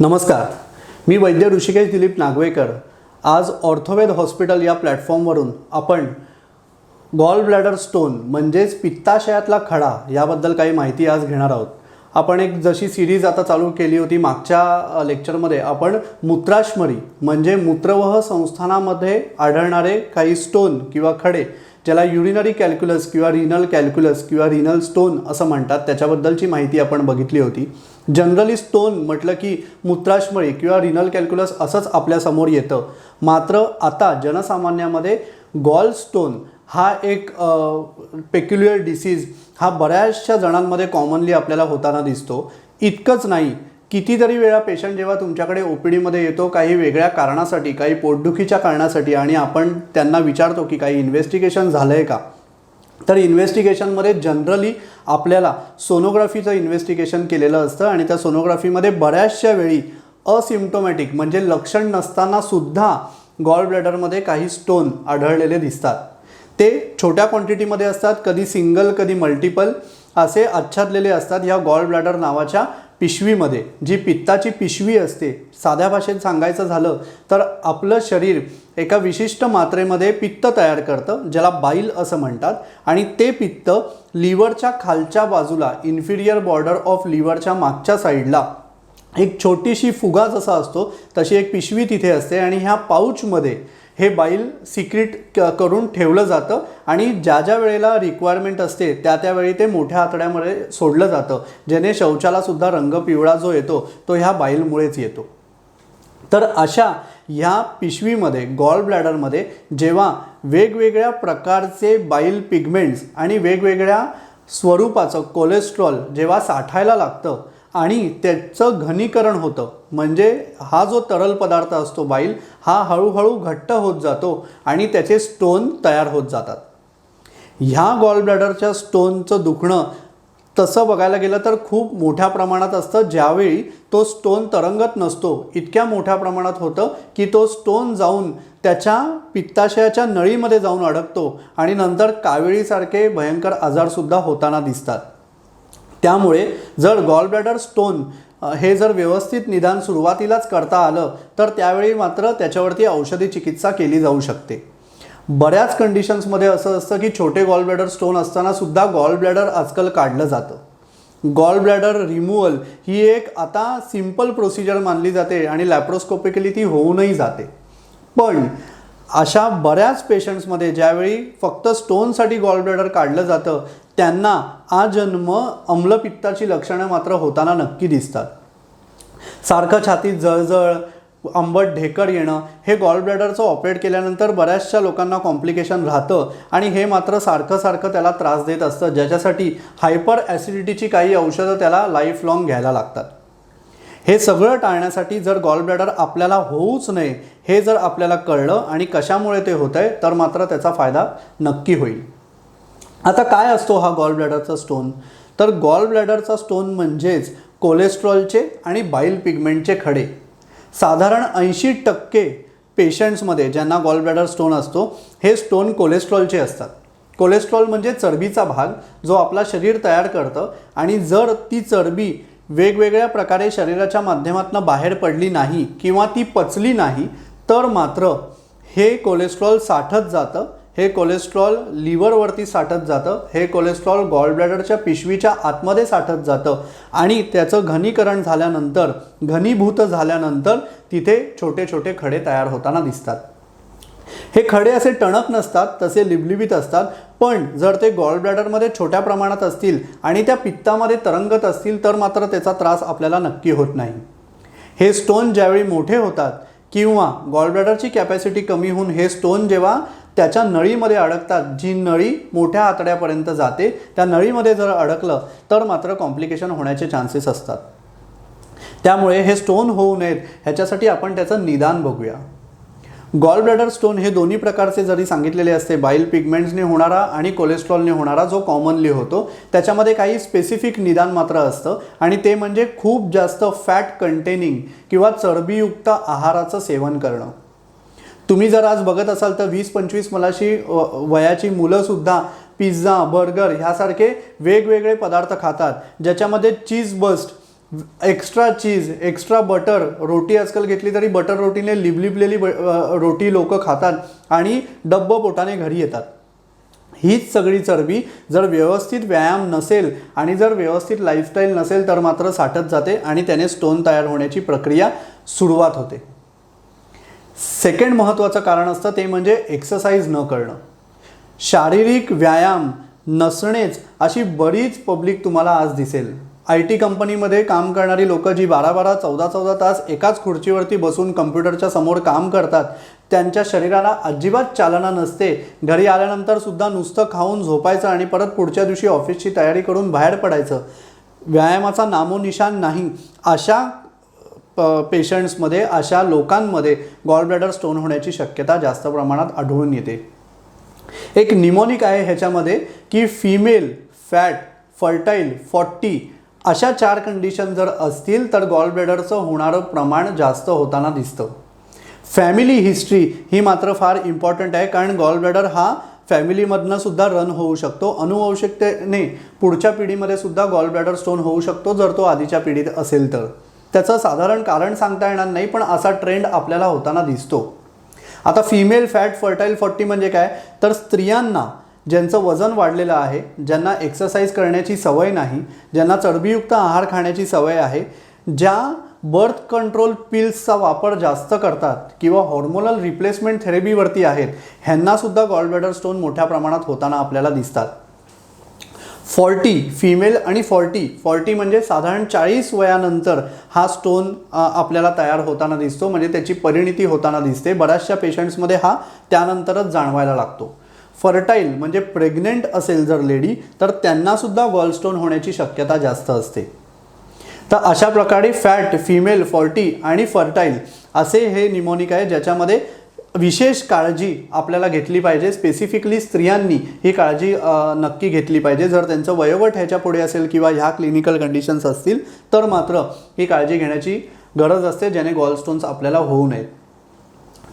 नमस्कार, मी वैद्य ऋषिकेश दिलीप नागवेकर। आज ऑर्थोवेद हॉस्पिटल या प्लॅटफॉर्मवरून आपण गॉल ब्लॅडर स्टोन म्हणजेच पित्ताशयातला खडा याबद्दल काही माहिती आज घेणार आहोत। आपण एक जशी सिरीज आता चालू केली होती मागच्या लेक्चरमध्ये आपण मूत्राशमरी म्हणजे मूत्रवाह संस्थानामध्ये आढळणारे काही स्टोन किंवा खडे ज्याला युरिनरी कॅल्क्युलस किंवा रिनल स्टोन असं म्हणतात त्याच्याबद्दलची माहिती आपण बघितली होती। जनरली स्टोन म्हटलं की मूत्राशमरी किंवा रिनल कॅल्क्युलस असंच आपल्यासमोर येतं, मात्र आता जनसामान्यामध्ये गॉल स्टोन हा एक पेक्युलियर डिसीज हा बऱ्याचशा जणांमध्ये कॉमनली आपल्याला होताना दिसतो। इतकंच नाही, कितीतरी वेळा पेशंट जेव्हा तुमच्याकडे ओपीडीमध्ये येतो काही वेगळ्या कारणासाठी, काही पोटदुखीच्या कारणासाठी आणि आपण त्यांना विचारतो की काही इन्व्हेस्टिगेशन झालं आहे का, तर इन्व्हेस्टिगेशनमध्ये जनरली आपल्याला सोनोग्राफीचं इन्व्हेस्टिगेशन केलेलं असतं आणि त्या सोनोग्राफीमध्ये बऱ्याचशा वेळी असिम्प्टोमॅटिक म्हणजे लक्षण नसताना सुद्धा गॉल ब्लॅडरमध्ये काही स्टोन आढळलेले दिसतात। ते छोट्या क्वांटिटीमध्ये असतात, कधी सिंगल कधी मल्टिपल असे आच्छादलेले असतात ह्या गॉल ब्लॅडर नावाच्या पिशवीमध्ये। जी पित्ताची पिशवी असते, साध्या भाषेत सांगायचं झालं तर आपलं शरीर एका विशिष्ट मात्रेमध्ये पित्त तयार करतं ज्याला बाईल असं म्हणतात आणि ते पित्त लिव्हरच्या खालच्या बाजूला इन्फिरियर बॉर्डर ऑफ लिव्हरच्या मागच्या साईडला एक छोटीशी फुगा जसा असतो तशी एक पिशवी तिथे असते आणि ह्या पाऊचमध्ये हे बाईल सिक्रीट करून ठेवलं जातं आणि ज्या ज्या वेळेला रिक्वायरमेंट असते त्या त्यावेळी ते मोठ्या आतड्यामध्ये सोडलं जातं, ज्याने शौचालासुद्धा रंग पिवळा जो येतो तो ह्या बाईलमुळेच येतो। तर अशा ह्या पिशवीमध्ये गॉल ब्लॅडरमध्ये जेव्हा वेगवेगळ्या प्रकारचे बाईल पिगमेंट्स आणि वेगवेगळ्या स्वरूपाचं कोलेस्ट्रॉल जेव्हा साठायला लागतं आणि त्याचं घनीकरण होतं, म्हणजे हा जो तरल पदार्थ असतो बाईल हा हळूहळू घट्ट होत जातो आणि त्याचे स्टोन तयार होत जातात। ह्या गॉल ब्लॅडरच्या स्टोनचं दुखणं तसं बघायला गेलं तर खूप मोठ्या प्रमाणात असतं। ज्यावेळी तो स्टोन तरंगत नसतो इतक्या मोठ्या प्रमाणात होतं की तो स्टोन जाऊन त्याच्या पित्ताशयाच्या नळीमध्ये जाऊन अडकतो आणि नंतर काविळीसारखे भयंकर आजारसुद्धा होताना दिसतात। त्यामुळे जर गॉल ब्लॅडर स्टोन हे जर व्यवस्थित निदान सुरुवातीलाच करता आलं तर त्यावेळी मात्र त्याच्यावरती औषधी चिकित्सा केली जाऊ शकते। बऱ्याच कंडिशन्समध्ये असं असतं की छोटे गॉल ब्लॅडर स्टोन असताना सुद्धा गॉल ब्लॅडर आजकाल काढलं जातं। गॉल ब्लॅडर रिमूव्हल ही एक आता सिंपल प्रोसिजर मानली जाते आणि लॅप्रोस्कोपिकली ती होऊनही जाते। पण अशा बऱ्याच पेशंट्समध्ये ज्यावेळी फक्त स्टोनसाठी गॉल ब्लॅडर काढलं जातं त्यांना आजन्म अम्लपित्ताची लक्षणं मात्र होताना नक्की दिसतात। सारखं छातीत जळजळ, आंबट ढेकर येणं हे गॉल ब्लॅडरचं ऑपरेट केल्यानंतर बऱ्याचशा लोकांना कॉम्प्लिकेशन राहतं आणि हे मात्र सारखं त्याला त्रास देत असतं, ज्याच्यासाठी हायपर ॲसिडिटीची काही औषधं त्याला लाईफ लॉंग घ्यायला लागतात। हे सगळं टाळण्यासाठी जर गॉल ब्लॅडर आपल्याला होऊच नये हे जर आपल्याला कळलं आणि कशामुळे ते होतं आहे तर मात्र त्याचा फायदा नक्की होईल। आता काय असतो हा गॉल ब्लॅडरचा स्टोन? तर गॉल ब्लॅडरचा स्टोन म्हणजेच कोलेस्ट्रॉलचे आणि बाईल पिगमेंटचे खडे। साधारण 80% पेशंट्समध्ये ज्यांना गॉल ब्लॅडर स्टोन असतो हे स्टोन कोलेस्ट्रॉलचे असतात। कोलेस्ट्रॉल म्हणजे चरबीचा भाग जो आपला शरीर तयार करतं आणि जर ती चरबी वेगवेगळ्या प्रकारे शरीराच्या माध्यमातून बाहेर पडली नाही किंवा ती पचली नाही तर मात्र हे कोलेस्ट्रॉल साठत जातं, हे कोलेस्ट्रॉल लिव्हरवरती साठत जातं, हे कोलेस्ट्रॉल गॉल ब्लॅडरच्या पिशवीच्या आतमध्ये साठत जातं आणि त्याचं घनीकरण झाल्यानंतर, घनीभूत झाल्यानंतर तिथे छोटे छोटे खडे तयार होताना दिसतात। हे खडे असे टणक नसतात, तसे लिबलिबीत असतात, पण जर ते गॉल ब्लॅडरमध्ये छोट्या प्रमाणात असतील आणि त्या पित्तामध्ये तरंगत असतील तर मात्र त्याचा त्रास आपल्याला नक्की होत नाही। हे स्टोन ज्यावेळी मोठे होतात किंवा गॉल ब्लॅडरची कॅपॅसिटी कमी होऊन हे स्टोन जेव्हा त्याच्या नळीमध्ये अडकतात, जी नळी मोठ्या आतड्यापर्यंत जाते, त्या नळीमध्ये जर अडकलं तर मात्र कॉम्प्लिकेशन होण्याचे चान्सेस असतात। त्यामुळे हे स्टोन होऊ नयेत ह्याच्यासाठी आपण त्याचं निदान बघूया। गॉल ब्लॅडर स्टोन हे दोन्ही प्रकारचे जरी सांगितलेले असते, बाईल पिगमेंट्सने होणारा आणि कोलेस्ट्रॉलने होणारा जो कॉमनली होतो, त्याच्यामध्ये काही स्पेसिफिक निदान मात्र असतं आणि ते म्हणजे खूप जास्त फॅट कंटेनिंग किंवा चरबीयुक्त आहाराचं सेवन करणं। तुम्ही जर आज बघत असाल तर 20-25 मुलाची वयाची मुलंसुद्धा पिझ्झा, बर्गर ह्यासारखे वेगवेगळे पदार्थ खातात ज्याच्यामध्ये चीज बस्ट एक्स्ट्रा चीज, एक्स्ट्रा बटर, रोटी आजकाल घेतली तरी बटर रोटीने लिबलिबलेली रोटी लोक खातात आणि डब्ब पोटाने घरी येतात. हीच सगळी चरबी जर व्यवस्थित व्यायाम नसेल आणि जर व्यवस्थित लाईफस्टाईल नसेल तर मात्र साठत जाते आणि त्याने स्टोन तयार होण्याची प्रक्रिया सुरुवात होते. सेकंड महत्त्वाचं कारण असतं ते म्हणजे एक्सरसाइज न करणं. शारीरिक व्यायाम नसणेच अशी बरीच पब्लिक तुम्हाला आज दिसेल. IT कंपनीमध्ये काम करणारी लोक जी 12-12, 14-14 तास एकाच खुर्चीवरती बसून कम्प्युटरच्या समोर काम करतात, त्यांच्या शरीराला अजिबात चालना नसते. घरी आल्यानंतर सुद्धा नुसतं खाऊन झोपायचं आणि परत पुढच्या दिवशी ऑफिसची तयारी करून बाहेर पडायचं. व्यायामाचा नामोनिशाण नाही. अशा पेशंट्समध्ये, अशा लोकांमध्ये गॉल ब्लॅडर स्टोन होण्याची शक्यता जास्त प्रमाणात आढळून येते. एक निमोनिक आहे ह्याच्यामध्ये की फिमेल, फॅट, फर्टाईल, 40 अशा 4 कंडिशन जर असतील तर गॉल ब्लॅडरचं होणारं प्रमाण जास्त होताना दिसतं. फॅमिली हिस्ट्री ही मात्र फार इम्पॉर्टंट आहे, कारण गॉल ब्लॅडर हा फॅमिलीमधनं सुद्धा रन होऊ शकतो. अनुवंशिकतेने पुढच्या पिढीमध्ये सुद्धा गॉल ब्लॅडर स्टोन होऊ शकतो जर तो आधीच्या पिढीत असेल तर. त्याचं साधारण कारण सांगता येणार नाही, पण असा ट्रेंड आपल्याला होताना दिसतो. आता फिमेल, फॅट, फर्टाईल, 40 म्हणजे काय, तर स्त्रियांना ज्यांचं वजन वाढलेलं आहे, ज्यांना एक्सरसाइज करण्याची सवय नाही, ज्यांना चरबीयुक्त आहार खाण्याची सवय आहे, ज्या बर्थ कंट्रोल पिल्सचा वापर जास्त करतात किंवा हॉर्मोनल रिप्लेसमेंट थेरपीवरती आहेत, ह्यांनासुद्धा गॉल ब्लॅडर स्टोन मोठ्या प्रमाणात होताना आपल्याला दिसतात. 40 फिमेल आणि 40 म्हणजे साधारण 40 वयानंतर हा स्टोन आपल्याला तयार होताना दिसतो, म्हणजे त्याची परिणिती होताना दिसते. बऱ्याचशा पेशंट्समध्ये हा त्यानंतरच जाणवायला लागतो. फर्टाईल म्हणजे प्रेग्नेंट असेल जर लेडी तर त्यांनासुद्धा गॉल स्टोन होण्याची शक्यता जास्त असते. तर अशा प्रकारे फॅट, फिमेल, 40 आणि फर्टाईल असे हे निमोनिक आहे ज्याच्यामध्ये विशेष काळजी आपल्याला घेतली पाहिजे. स्पेसिफिकली स्त्रियांनी ही काळजी नक्की घेतली पाहिजे. जर त्यांचं वयोगट ह्याच्या पुढे असेल किंवा ह्या क्लिनिकल कंडिशन्स असतील तर मात्र ही काळजी घेण्याची गरज असते, ज्याने गॉल स्टोन्स आपल्याला होऊ नयेत.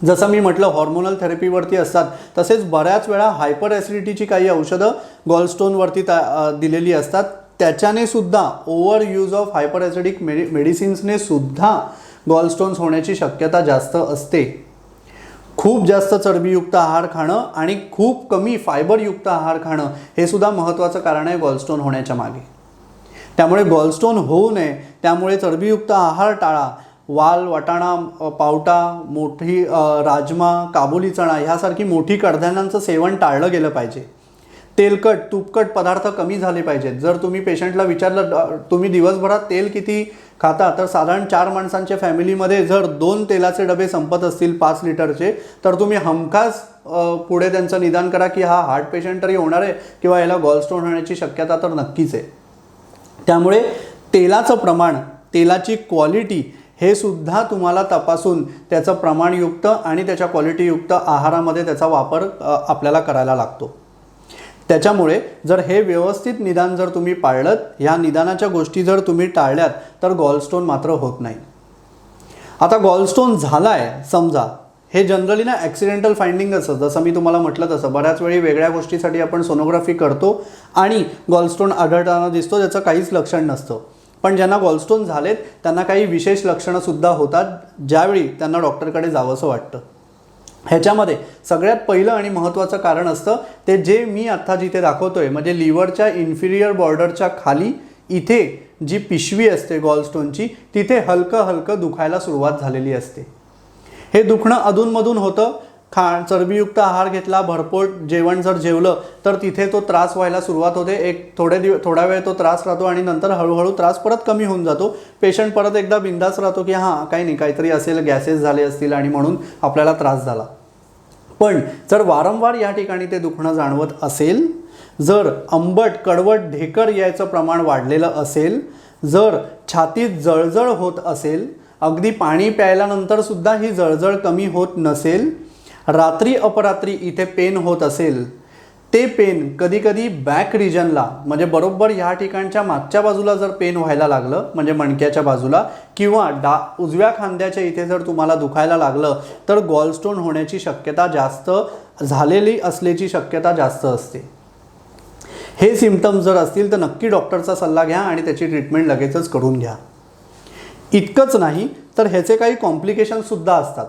जसं मी म्हटलं हॉर्मोनल थेरपीवरती असतात, तसेच बऱ्याच वेळा हायपर ॲसिडिटीची काही औषधं गॉल स्टोनवरती दिलेली असतात. त्याच्याने सुद्धा over use of hyper acidic मेडिसिन्सने सुद्धा गॉल स्टोन्स होण्याची शक्यता जास्त असते. खूप जास्त चरबीयुक्त आहार खाणं आणि खूप कमी फायबरयुक्त आहार खाणं हे सुद्धा महत्त्वाचं कारण आहे गॉलस्टोन होण्याच्या मागे. त्यामुळे गॉलस्टोन होऊ नये त्यामुळे चरबीयुक्त आहार टाळा. वाल, वाटाणा, पावटा, मोठी राजमा, काबुली चणा ह्यासारखी मोठी कडधान्यांचं सेवन टाळलं गेलं पाहिजे. तेलकट, तुपकट पदार्थ कमी झाले पाहिजेत. जर तुम्ही पेशंटला विचारलं तुम्ही दिवसभरात तेल किती खाता, तर साधारण 4 माणसांच्या फॅमिलीमध्ये जर 2 तेलाचे डबे संपत असतील 5 लिटरचे, तर तुम्ही हमखास पुढे त्यांचं निदान करा की हा हार्ट पेशंट तरी होणार आहे किंवा याला गॉलस्टोन होण्याची शक्यता तर नक्कीच आहे. त्यामुळे तेलाचं प्रमाण, तेलाची क्वालिटी हे सुद्धा तुम्हाला तपासून त्याचं प्रमाणयुक्त आणि त्याच्या क्वालिटीयुक्त आहारामध्ये त्याचा वापर आपल्याला करायला लागतो. त्याच्यामुळे जर हे व्यवस्थित निदान जर तुम्ही पाळलं, ह्या निदानाच्या गोष्टी जर तुम्ही टाळल्यात तर गॉलस्टोन मात्र होत नाही. आता गॉलस्टोन झाला आहे समजा, हे जनरली ना ॲक्सिडेंटल फाइंडिंग असतं. जसं मी तुम्हाला म्हटलं तसं बऱ्याच वेळी वेगळ्या गोष्टीसाठी आपण सोनोग्राफी करतो आणि गॉलस्टोन आढळताना दिसतो, त्याचं काहीच लक्षण नसतं. पण ज्यांना गॉलस्टोन झालेत त्यांना काही विशेष लक्षणंसुद्धा होतात, ज्यावेळी त्यांना डॉक्टरकडे जावंसं वाटतं. ह्याच्यामध्ये सगळ्यात पहिलं आणि महत्त्वाचं कारण असतं ते जे मी आत्ता जिथे दाखवतोय, म्हणजे लिव्हरच्या इन्फिरियर बॉर्डरच्या खाली इथे जी पिशवी असते गॉलस्टोनची, तिथे हलकं हलकं दुखायला सुरुवात झालेली असते. हे दुखणं अधूनमधून होतं. चरबीयुक्त आहार घेतला, भरपोट जेवण जर जेवलं तर तिथे तो त्रास व्हायला सुरुवात होते. एक थोडा वेळ तो त्रास राहतो आणि नंतर हळूहळू त्रास परत कमी होऊन जातो. पेशंट परत एकदा बिंदास राहतो की हां काही नाही, काहीतरी असेल, गॅसेस झाले असतील आणि म्हणून आपल्याला त्रास झाला. पण जर वारंवार या ठिकाणी ते दुखणं जाणवत असेल, जर आंबट, कडवट, ढेकर यायचं प्रमाण वाढलेलं असेल, जर छातीत जळजळ होत असेल, अगदी पाणी प्यायल्यानंतर सुद्धा ही जळजळ कमी होत नसेल, रात्री अपरात्री इथे पेन होत असेल, ते पेन कधीकधी बॅक रिजनला म्हणजे बरोबर ह्या ठिकाणच्या मागच्या बाजूला जर पेन व्हायला लागलं, म्हणजे मणक्याच्या बाजूला किंवा उजव्या खांद्याच्या इथे जर तुम्हाला दुखायला लागलं, तर गॉलस्टोन होण्याची शक्यता जास्त झालेली असल्याची शक्यता जास्त असते. हे सिम्पटम्स जर असतील तर नक्की डॉक्टरचा सल्ला घ्या आणि त्याची ट्रीटमेंट लगेचच करून घ्या. इतकंच नाही तर ह्याचे काही कॉम्प्लिकेशनसुद्धा असतात.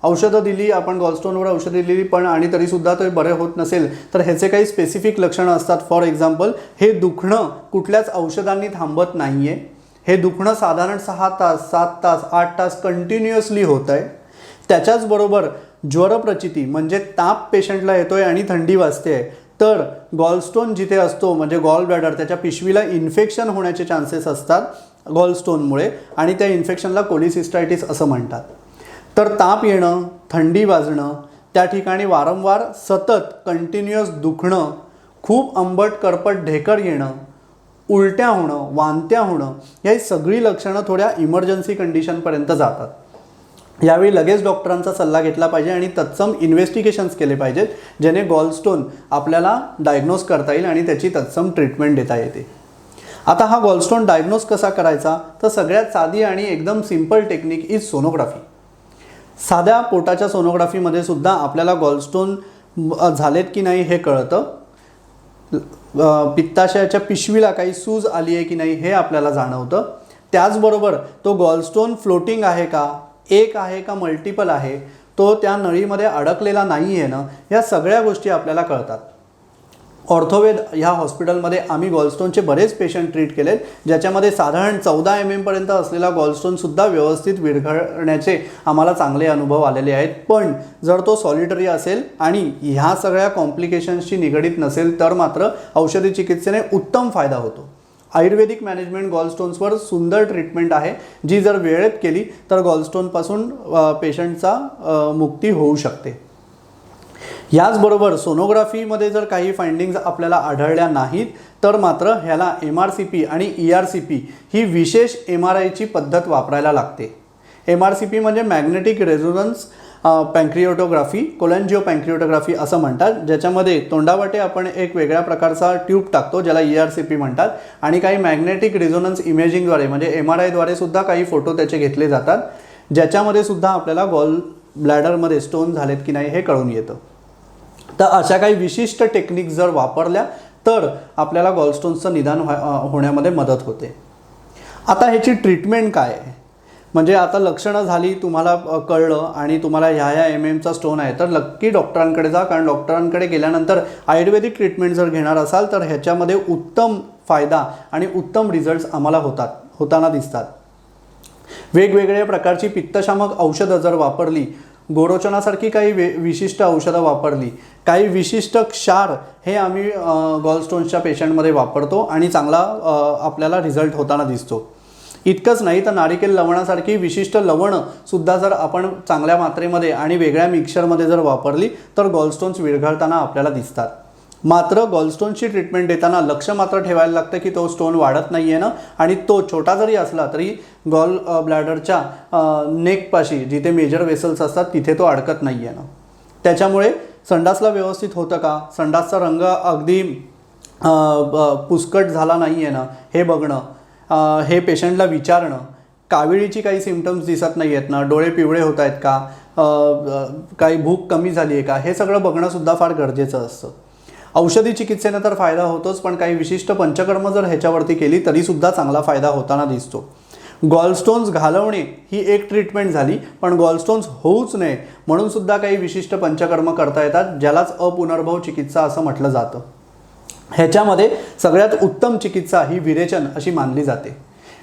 औषधं दिली आपण, गॉलस्टोनवर औषधं दिली पण आणि तरीसुद्धा ते बरे होत नसेल तर ह्याचे काही स्पेसिफिक लक्षणं असतात. फॉर एक्झाम्पल, हे दुखणं कुठल्याच औषधांनी थांबत नाही आहे. हे दुखणं साधारण 6 तास, 7 तास, 8 तास कंटिन्युअसली होत आहे. त्याच्याचबरोबर ज्वरप्रचिती म्हणजे ताप पेशंटला येतो आहे आणि थंडी वाजते आहे, तर गॉलस्टोन जिथे असतो म्हणजे गॉल ब्लॅडर, त्याच्या पिशवीला इन्फेक्शन होण्याचे चान्सेस असतात गॉलस्टोनमुळे आणि त्या इन्फेक्शनला कोलिसिस्टायटिस असं म्हणतात. तर ताप येणं, थंडी वाजणं, त्या ठिकाणी वारंवार सतत कंटिन्युअस दुखणं, खूप आंबट करपट ढेकर येणं, उलट्या होणं, वांत्या होणं, ही सगळी लक्षणं थोड्या इमर्जन्सी कंडिशनपर्यंत जातात. यावेळी लगेच डॉक्टरांचा सल्ला घेतला पाहिजे आणि तत्सम इन्व्हेस्टिगेशन्स केले पाहिजेत, ज्याने गॉलस्टोन आपल्याला डायग्नोज करता येईल आणि त्याची तत्सम ट्रीटमेंट देता येते. आता हा गॉलस्टोन डायग्नोज कसा करायचा, तर सगळ्यात साधी आणि एकदम सिंपल टेक्निक इज सोनोग्राफी. साध्या पोटाच्या सोनोग्राफीमध्ये सुद्धा आपल्याला गॉलस्टोन झालेत की नाही हे कळतं. पित्ताशयाच्या पिशवीला काही सूज आली आहे की नाही हे आपल्याला जाणवतं. त्याचबरोबर तो गॉलस्टोन फ्लोटिंग आहे का, एक आहे का मल्टिपल आहे, तो त्या नळीमध्ये अडकलेला नाही आहे ना, ह्या सगळ्या गोष्टी आपल्याला कळतात. ऑर्थोवेद ह्या हॉस्पिटलमध्ये आम्ही गॉलस्टोनचे बरेच पेशंट ट्रीट केलेत, ज्याच्यामध्ये साधारण 14 mm पर्यंत असलेला गॉलस्टोनसुद्धा व्यवस्थित विरघळण्याचे आम्हाला चांगले अनुभव आलेले आहेत. पण जर तो सॉलिटरी असेल आणि ह्या सगळ्या कॉम्प्लिकेशन्सशी निगडीत नसेल तर मात्र औषधी चिकित्सेने उत्तम फायदा होतो. आयुर्वेदिक मॅनेजमेंट गॉलस्टोन्सवर सुंदर ट्रीटमेंट आहे, जी जर वेळेत केली तर गॉलस्टोनपासून पेशंटचा मुक्ती होऊ शकते. याचबरोबर सोनोग्राफीमध्ये जर काही फाइंडिंग्ज आपल्याला आढळल्या नाहीत तर मात्र ह्याला MRCP आणि ERCP ही विशेष MRIची पद्धत वापरायला लागते. MRCP म्हणजे मॅग्नेटिक रेझोनन्स पॅन्क्रिओटोग्राफी, कोलॅन्जिओपॅन्क्रिओटोग्राफी असं म्हणतात, ज्याच्यामध्ये तोंडावाटे आपण एक वेगळ्या प्रकारचा ट्यूब टाकतो ज्याला ERCP म्हणतात आणि काही मॅग्नेटिक रेझोनन्स इमेजिंगद्वारे म्हणजे MRIद्वारे सुद्धा काही फोटो त्याचे घेतले जातात, ज्याच्यामध्ये सुद्धा आपल्याला गॉल ब्लॅडरमध्ये स्टोन झालेत की नाही हे कळून येतं. तर अशा काही विशिष्ट टेक्निक जर वापरल्या तर आपल्याला गॉलस्टोन्सचं निदान होण्यामध्ये मदत होते. आता ह्याची ट्रीटमेंट काय आहे, म्हणजे आता लक्षणं झाली, तुम्हाला कळलं आणि तुम्हाला ह्या MM चा स्टोन आहे तर नक्की डॉक्टरांकडे जा, कारण डॉक्टरांकडे गेल्यानंतर आयुर्वेदिक ट्रीटमेंट जर घेणार असाल तर ह्याच्यामध्ये उत्तम फायदा आणि उत्तम रिझल्ट्स आम्हाला होताना दिसतात. वेगवेगळ्या प्रकारची पित्तशामक औषधं जर वापरली, गोरोचनासारखी काही विशिष्ट औषधं वापरली, काही विशिष्ट क्षार हे आम्ही गॉलस्टोन्सच्या पेशंटमध्ये वापरतो आणि चांगला आपल्याला रिझल्ट होताना दिसतो. इतकंच नाही तर नारिकेल लवणासारखी विशिष्ट लवणंसुद्धा जर आपण चांगल्या मात्रेमध्ये आणि वेगळ्या मिक्सचरमध्ये जर वापरली तर गॉलस्टोन्स विरघळताना आपल्याला दिसतात. मात्र गॉलस्टोनची ट्रीटमेंट देताना लक्ष मात्र ठेवायला लागतं की तो स्टोन वाढत नाही आहे ना, आणि तो छोटा जरी असला तरी गॉल ब्लॅडरच्या नेकपाशी जिथे मेजर वेसल्स असतात तिथे तो अडकत नाही आहे ना. त्याच्यामुळे संडासला व्यवस्थित होतं का, संडासचा रंग अगदी पुसकट झाला नाही आहे ना हे बघणं, हे पेशंटला विचारणं, काविळीची काही सिम्पटम्स दिसत नाही आहेत ना, डोळे पिवळे होत आहेत का, काही भूक कमी झाली आहे का, हे सगळं बघणंसुद्धा फार गरजेचं असतं. औषधी चिकित्सेने तर फायदा होतोच, पण काही विशिष्ट पंचकर्म जर ह्याच्यावरती केली तरीसुद्धा चांगला फायदा होताना दिसतो. गॉलस्टोन्स घालवणे ही एक ट्रीटमेंट झाली, पण गॉलस्टोन्स होऊच नये म्हणून सुद्धा काही विशिष्ट पंचकर्म करता येतात, ज्यालाच अपुनर्भव चिकित्सा असं म्हटलं जातं. ह्याच्यामध्ये सगळ्यात उत्तम चिकित्सा ही विरेचन अशी मानली जाते.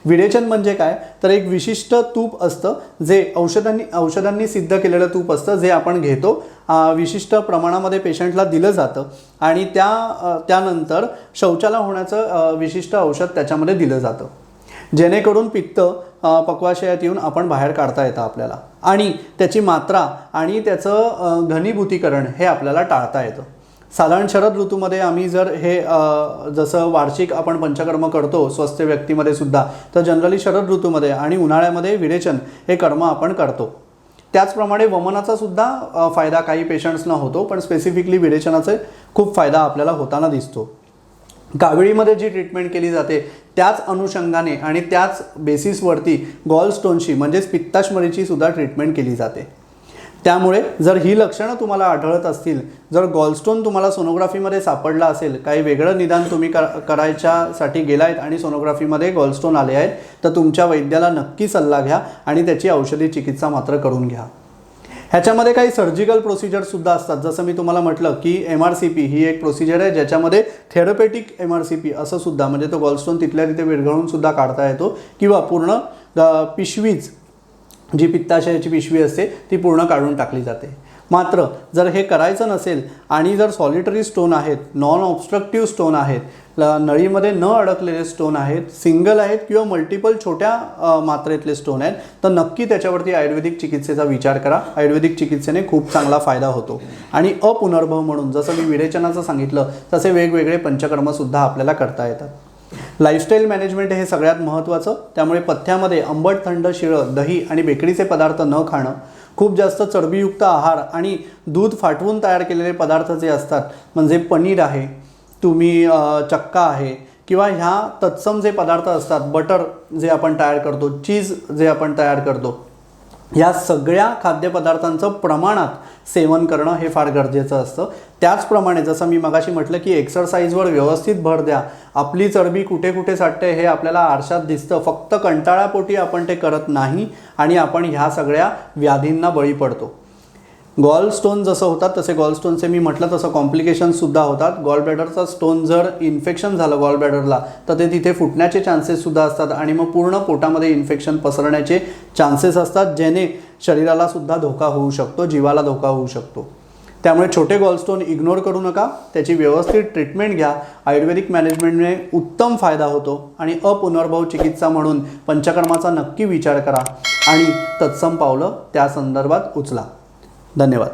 विरेचन म्हणजे काय, तर एक विशिष्ट तूप असतं जे औषधांनी सिद्ध केलेलं तूप असतं, जे आपण घेतो, विशिष्ट प्रमाणामध्ये पेशंटला दिलं जातं आणि त्यानंतर शौचाला होण्याचं विशिष्ट औषध त्याच्यामध्ये दिलं जातं, जेणेकरून पित्त पक्वाशयात येऊन आपण बाहेर काढता येतं आपल्याला आणि त्याची मात्रा आणि त्याचं घनीभूतीकरण हे आपल्याला टाळता येतं. साधारण शरद ऋतूमध्ये आम्ही जर हे जसं वार्षिक आपण पंचकर्म करतो स्वस्थ व्यक्तीमध्ये सुद्धा, तर जनरली शरद ऋतूमध्ये आणि उन्हाळ्यामध्ये विरेचन हे कर्म आपण करतो. त्याचप्रमाणे वमनाचा सुद्धा फायदा काही पेशंट्सना होतो, पण स्पेसिफिकली विरेचनाचे खूप फायदा आपल्याला होताना दिसतो. काविळीमध्ये जी ट्रीटमेंट केली जाते त्याच अनुषंगाने आणि त्याच बेसिसवरती गॉलस्टोनची म्हणजेच पित्ताश्मरीची सुद्धा ट्रीटमेंट केली जाते. त्यामुळे जर ही लक्षणं तुम्हाला आढळत असतील, जर गॉलस्टोन तुम्हाला सोनोग्राफीमध्ये सापडला असेल, काही वेगळं निदान तुम्ही करायच्यासाठी गेलायत आणि सोनोग्राफीमध्ये गॉलस्टोन आले आहेत, तर तुमच्या वैद्याला नक्की सल्ला घ्या आणि त्याची औषधी चिकित्सा मात्र करून घ्या. ह्याच्यामध्ये काही सर्जिकल प्रोसिजरसुद्धा असतात. जसं मी तुम्हाला म्हटलं की MRCP ही एक प्रोसिजर आहे, ज्याच्यामध्ये थेरपेटिक MRCP असं सुद्धा, म्हणजे तो गॉलस्टोन तिथल्या तिथे विरघळून सुद्धा काढता येतो, किंवा पूर्ण पिशवीच जी पित्ताशयाची पिशवी असते ती पूर्ण काढून टाकली जाते. मात्र जर हे करायचं नसेल आणि जर सॉलिटरी स्टोन आहेत, नॉन ऑब्स्ट्रक्टिव्ह स्टोन आहेत, नळीमध्ये न अडकलेले स्टोन आहेत, सिंगल आहेत किंवा मल्टिपल छोट्या मात्रेतले स्टोन आहेत, तर नक्की त्याच्यावरती आयुर्वेदिक चिकित्सेचा विचार करा. आयुर्वेदिक चिकित्सेने खूप चांगला फायदा होतो. आणि अपुनर्भव म्हणून जसं मी विरेचनाचं सांगितलं, तसे वेगवेगळे पंचकर्मसुद्धा आपल्याला करता येतात. लाईफस्टाईल मॅनेजमेंट हे सगळ्यात महत्त्वाचं. त्यामुळे पथ्यामध्ये आंबट, थंड, शिळं, दही आणि बेकरीचे पदार्थ न खाणं, खूप जास्त चरबीयुक्त आहार आणि दूध फाटवून तयार केलेले पदार्थ जे असतात, म्हणजे पनीर आहे, तुम्ही चक्का आहे, किंवा ह्या तत्सम जे पदार्थ असतात, बटर जे आपण तयार करतो, चीज जे आपण तयार करतो, या सगळ्या खाद्यपदार्थांचं प्रमाणात सेवन करणं हे फार गरजेचं असतं. त्याचप्रमाणे जसं मी मगाशी म्हटलं की एक्सरसाइजवर व्यवस्थित भर द्या. आपली चरबी कुठे कुठे साठते हे आपल्याला आरशात दिसतं, फक्त कंटाळापोटी आपण ते करत नाही आणि आपण ह्या सगळ्या व्याधींना बळी पडतो. गॉल स्टोन जसं होतात तसे गॉलस्टोनचे मी म्हटलं तसं कॉम्प्लिकेशनसुद्धा होतात. गॉल ब्लॅडरचा स्टोन जर इन्फेक्शन झालं गॉल ब्लॅडरला, तर ते तिथे फुटण्याचे चान्सेससुद्धा असतात आणि मग पूर्ण पोटामध्ये इन्फेक्शन पसरण्याचे चान्सेस असतात, ज्याने शरीरालासुद्धा धोका होऊ शकतो, जीवाला धोका होऊ शकतो. त्यामुळे छोटे गॉलस्टोन इग्नोर करू नका, त्याची व्यवस्थित ट्रीटमेंट घ्या. आयुर्वेदिक मॅनेजमेंटने उत्तम फायदा होतो आणि अपुनर्भव चिकित्सा म्हणून पंचकर्माचा नक्की विचार करा आणि तत्सम पावलं त्या संदर्भात उचला. धन्यवाद.